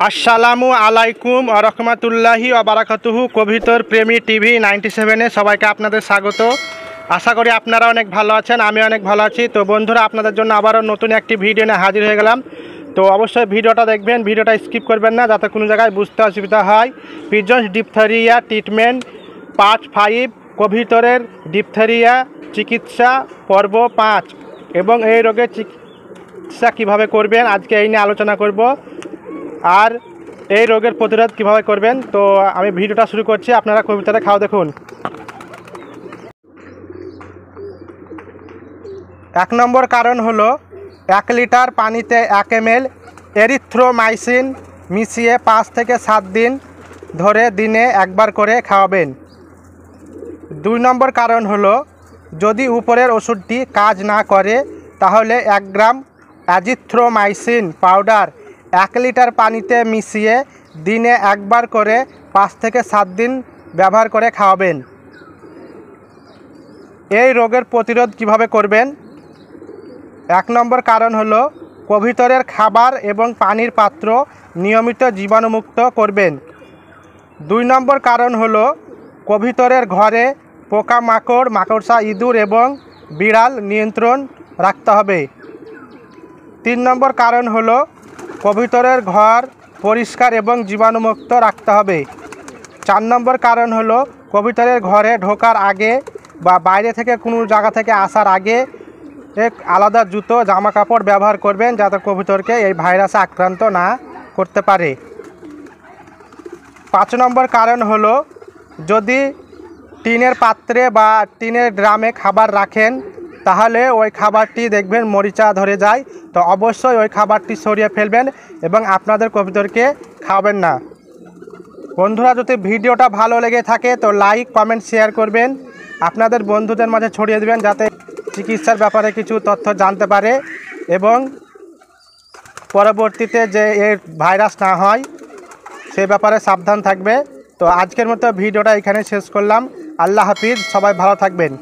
আসসালামু আলাইকুম ওয়া রাহমাতুল্লাহি ওয়া বারাকাতুহু। কবিতর প্রেমী টিভি 97-এ সবাইকে আপনাদের স্বাগত। আশা করি আপনারা অনেক ভালো আছেন, আমি অনেক ভালো আছি। তো বন্ধুরা, আপনাদের জন্য আবারও নতুন একটি ভিডিও নিয়ে হাজির হয়ে গেলাম। তো অবশ্যই ভিডিওটা দেখবেন, ভিডিওটা স্কিপ করবেন না, যাতে কোনো জায়গায় বুঝতে অসুবিধা হয়। পিজন্স ডিপথেরিয়া ট্রিটমেন্ট পার্ট 5, কবিতরের ডিপথেরিয়া চিকিৎসা পর্ব 5 এবং এই রোগের চিকিৎসা কীভাবে করবেন আজকে এই নিয়ে আলোচনা করব, আর এই রোগের প্রতিরোধ কীভাবে করবেন। তো আমি ভিডিওটা শুরু করছি, আপনারা কবিতাটা খাওয়া দেখুন। 1 নম্বর কারণ হলো 1 লিটার পানিতে 1 ml এরিথ্রোমাইসিন মিশিয়ে 5 থেকে 7 দিন ধরে দিনে একবার করে খাওয়াবেন। 2 নম্বর কারণ হলো যদি উপরের ওষুধটি কাজ না করে তাহলে 1 গ্রাম অ্যাজিথ্রোমাইসিন পাউডার 1 লিটার পানিতে মিশিয়ে দিনে একবার করে 5 থেকে 7 দিন ব্যবহার করে খাওয়াবেন। এই রোগের প্রতিরোধ কিভাবে করবেন? 1 নম্বর কারণ হলো কবিতরের খাবার এবং পানির পাত্র নিয়মিত জীবাণুমুক্ত করবেন। 2 নম্বর কারণ হলো কবিতরের ঘরে পোকামাকড়, মাকড়সা, ইঁদুর এবং বিড়াল নিয়ন্ত্রণ রাখতে হবে। 3 নম্বর কারণ হলো কবিতরের ঘর পরিষ্কার এবং জীবাণুমুক্ত রাখতে হবে। 4 নম্বর কারণ হলো কবিতরের ঘরে ঢোকার আগে বা বাইরে থেকে কোনো জায়গা থেকে আসার আগে এক আলাদা জুতো, জামা কাপড় ব্যবহার করবেন, যাতে কবিতরকে এই ভাইরাসে আক্রান্ত না করতে পারে। 5 নম্বর কারণ হলো যদি টিনের পাত্রে বা টিনের ড্রামে খাবার রাখেন তাহলে ওই খাবারটি দেখবেন মরিচা ধরে যায়। তো অবশ্যই ওই খাবারটি সরিয়ে ফেলবেন এবং আপনাদের কবিতরকে খাওয়াবেন না। বন্ধুরা, যদি ভিডিওটা ভালো লেগে থাকে তো লাইক, কমেন্ট, শেয়ার করবেন, আপনাদের বন্ধুদের মাঝে ছড়িয়ে দেবেন, যাতে চিকিৎসার ব্যাপারে কিছু তথ্য জানতে পারে এবং পরবর্তীতে যে এর ভাইরাস না হয় সে ব্যাপারে সাবধান থাকবে। তো আজকের মতো ভিডিওটা এখানে শেষ করলাম। আল্লাহ হাফিজ, সবাই ভালো থাকবেন।